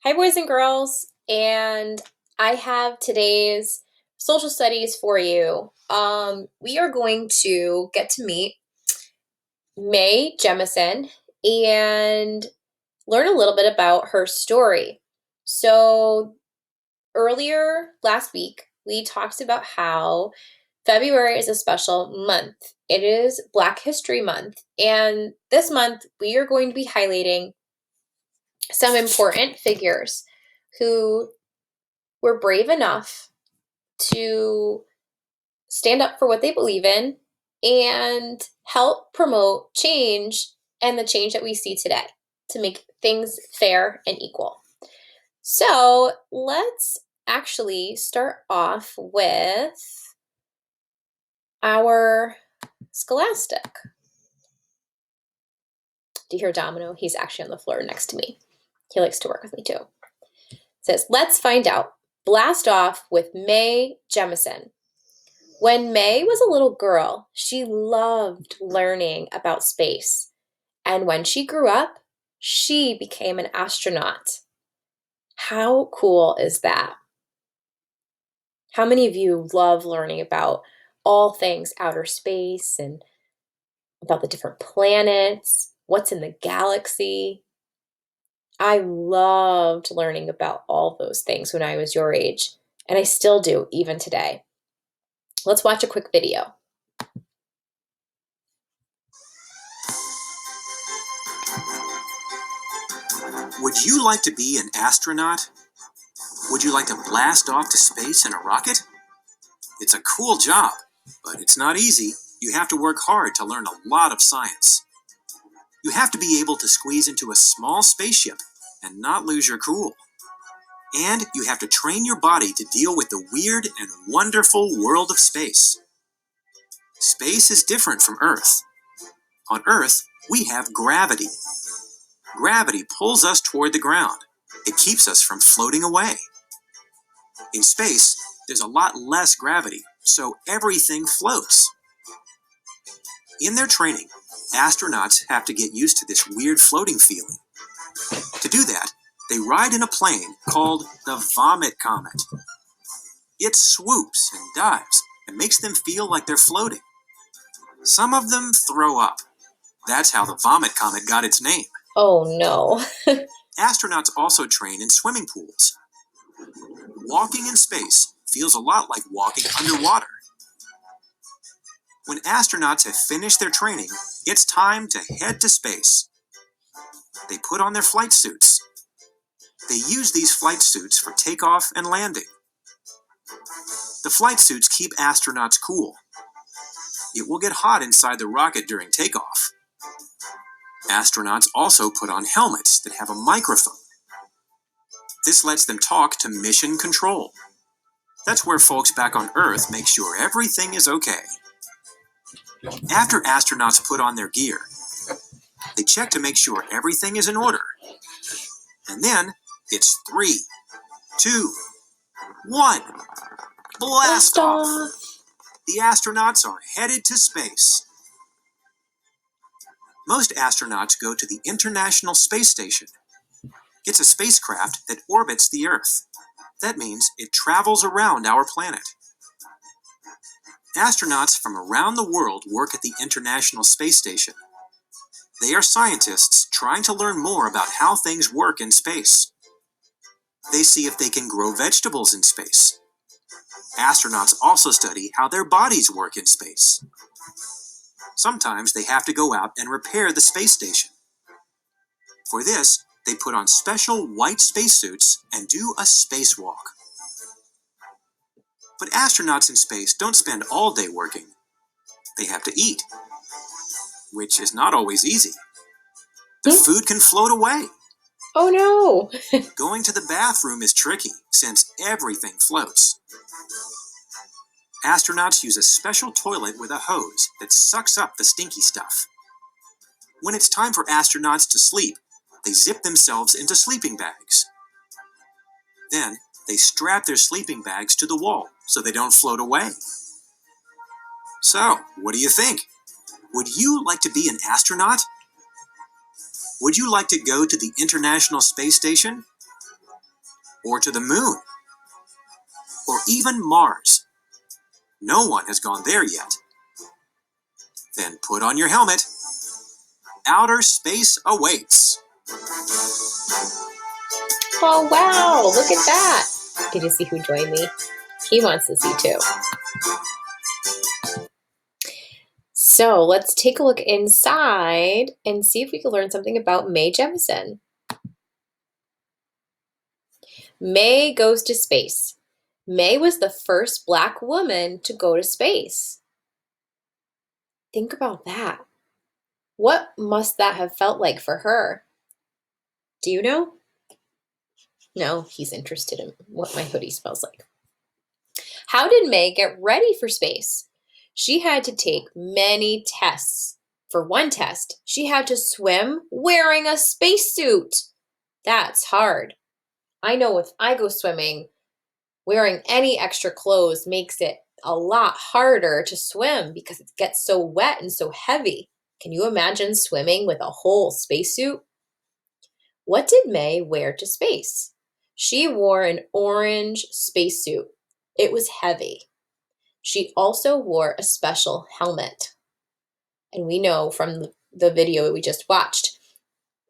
Hi, boys and girls, and I have today's social studies for you. We are going to get to meet May Jemison and learn a little bit about her story. So, earlier last week, we talked about how February is a special month. It is Black History Month, and this month we are going to be highlighting some important figures who were brave enough to stand up for what they believe in and help promote change and the change that we see today to make things fair and equal. So let's actually start off with our Scholastic. Do you hear Domino? He's actually on the floor next to me. He likes to work with me too. It says, let's find out. Blast off with May Jemison. When May was a little girl, she loved learning about space. And when she grew up, she became an astronaut. How cool is that? How many of you love learning about all things outer space and about the different planets, what's in the galaxy? I loved learning about all those things when I was your age, and I still do even today. Let's watch a quick video. Would you like to be an astronaut? Would you like to blast off to space in a rocket? It's a cool job, but it's not easy. You have to work hard to learn a lot of science. You have to be able to squeeze into a small spaceship and not lose your cool. And you have to train your body to deal with the weird and wonderful world of space. Space is different from Earth. On Earth, we have gravity. Gravity pulls us toward the ground. It keeps us from floating away. In space, there's a lot less gravity, so everything floats. In their training, astronauts have to get used to this weird floating feeling. To do that, they ride in a plane called the Vomit Comet. It swoops and dives and makes them feel like they're floating. Some of them throw up. That's how the Vomit Comet got its name. Oh no. Astronauts also train in swimming pools. Walking in space feels a lot like walking underwater. When astronauts have finished their training, it's time to head to space. They put on their flight suits. They use these flight suits for takeoff and landing. The flight suits keep astronauts cool. It will get hot inside the rocket during takeoff. Astronauts also put on helmets that have a microphone. This lets them talk to mission control. That's where folks back on Earth make sure everything is okay. After astronauts put on their gear, they check to make sure everything is in order. And then it's 3, 2, 1. Blast off! The astronauts are headed to space. Most astronauts go to the International Space Station. It's a spacecraft that orbits the Earth. That means it travels around our planet. Astronauts from around the world work at the International Space Station. They are scientists trying to learn more about how things work in space. They see if they can grow vegetables in space. Astronauts also study how their bodies work in space. Sometimes they have to go out and repair the space station. For this, they put on special white spacesuits and do a spacewalk. But astronauts in space don't spend all day working. They have to eat, which is not always easy. The food can float away. Oh no. Going to the bathroom is tricky since everything floats. Astronauts use a special toilet with a hose that sucks up the stinky stuff. When it's time for astronauts to sleep, they zip themselves into sleeping bags. Then, they strap their sleeping bags to the wall so they don't float away. So, what do you think? Would you like to be an astronaut? Would you like to go to the International Space Station? or to the moon, or even Mars. No one has gone there yet. Then put on your helmet. Outer space awaits. Oh, wow, look at that. Did you see who joined me? He wants to see too. So let's take a look inside and see if we can learn something about Mae Jemison. Mae goes to space. Mae was the first Black woman to go to space. Think about that. What must that have felt like for her? Do you know? No, he's interested in what my hoodie smells like. How did Mae get ready for space? She had to take many tests. For one test, she had to swim wearing a spacesuit. That's hard. I know if I go swimming, wearing any extra clothes makes it a lot harder to swim because it gets so wet and so heavy. Can you imagine swimming with a whole spacesuit? What did Mae wear to space? She wore an orange spacesuit. It was heavy. She also wore a special helmet. And we know from the video we just watched,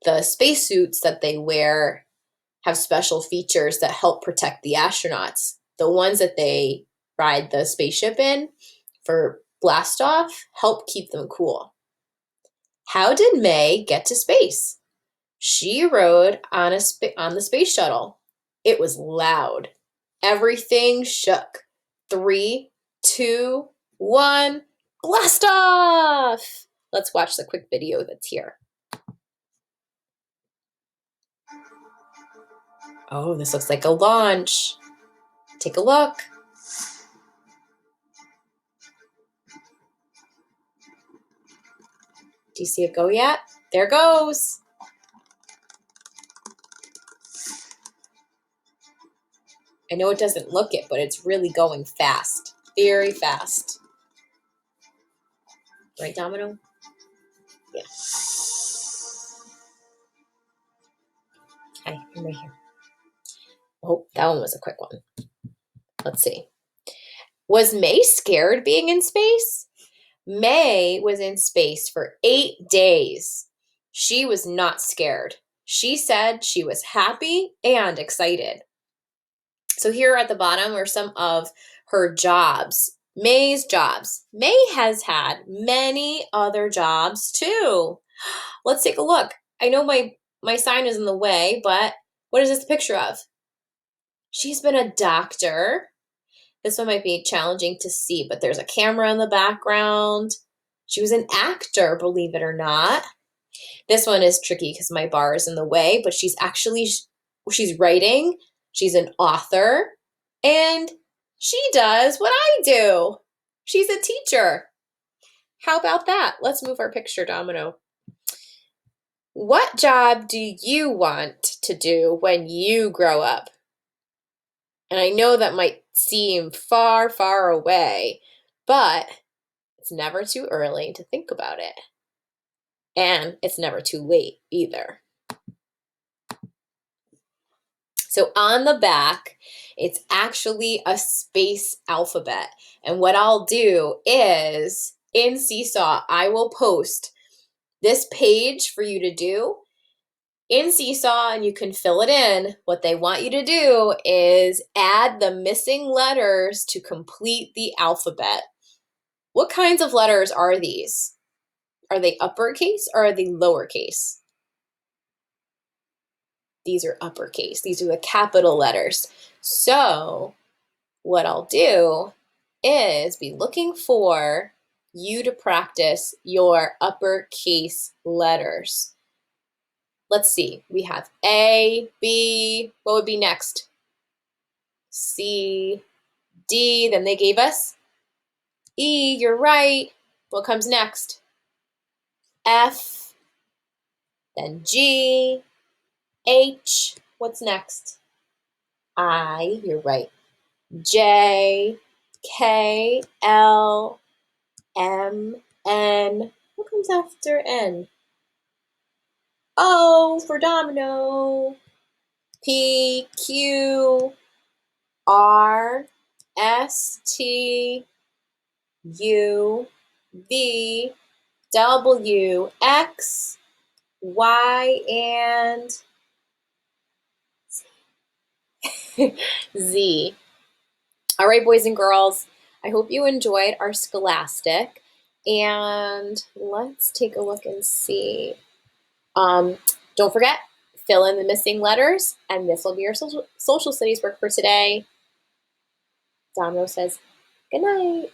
the spacesuits that they wear have special features that help protect the astronauts. The ones that they ride the spaceship in for blast off help keep them cool. How did Mae get to space? She rode on the space shuttle. It was loud. Everything shook. 3, 2, 1, blast off! Let's watch the quick video that's here. Oh, this looks like a launch. Take a look. Do you see it go yet? There it goes. I know it doesn't look it, but it's really going fast. Very fast. Right, Domino? Yeah. Hi, I'm right here. Oh, that one was a quick one. Let's see. Was Mae scared being in space? Mae was in space for 8 days. She was not scared. She said she was happy and excited. So here at the bottom are some of her jobs. Mae's jobs. Mae has had many other jobs too. Let's take a look. I know my sign is in the way, but what is this a picture of? She's been a doctor. This one might be challenging to see, but there's a camera in the background. She was an actor, believe it or not. This one is tricky because my bar is in the way, but she's writing. She's an author, and she does what I do. She's a teacher. How about that? Let's move our picture, Domino. What job do you want to do when you grow up? And I know that might seem far, far away, but it's never too early to think about it. And it's never too late either. So on the back, it's actually a space alphabet. And what I'll do is in Seesaw, I will post this page for you to do in Seesaw, and you can fill it in. What they want you to do is add the missing letters to complete the alphabet. What kinds of letters are these? Are they uppercase or are they lowercase? These are uppercase. These are the capital letters. So what I'll do is be looking for you to practice your uppercase letters. Let's see. We have A, B. What would be next? C, D. Then they gave us E. You're right. What comes next? F. Then G. H. What's next? I. You're right. J, K, L, M, N. What comes after N? O for domino. P, Q, R, S, T, U, V, W, X, Y, and Z. All right, boys and girls, I hope you enjoyed our Scholastic. And let's take a look and see. Don't forget, fill in the missing letters, and this will be your social studies work for today. Domino says, good night.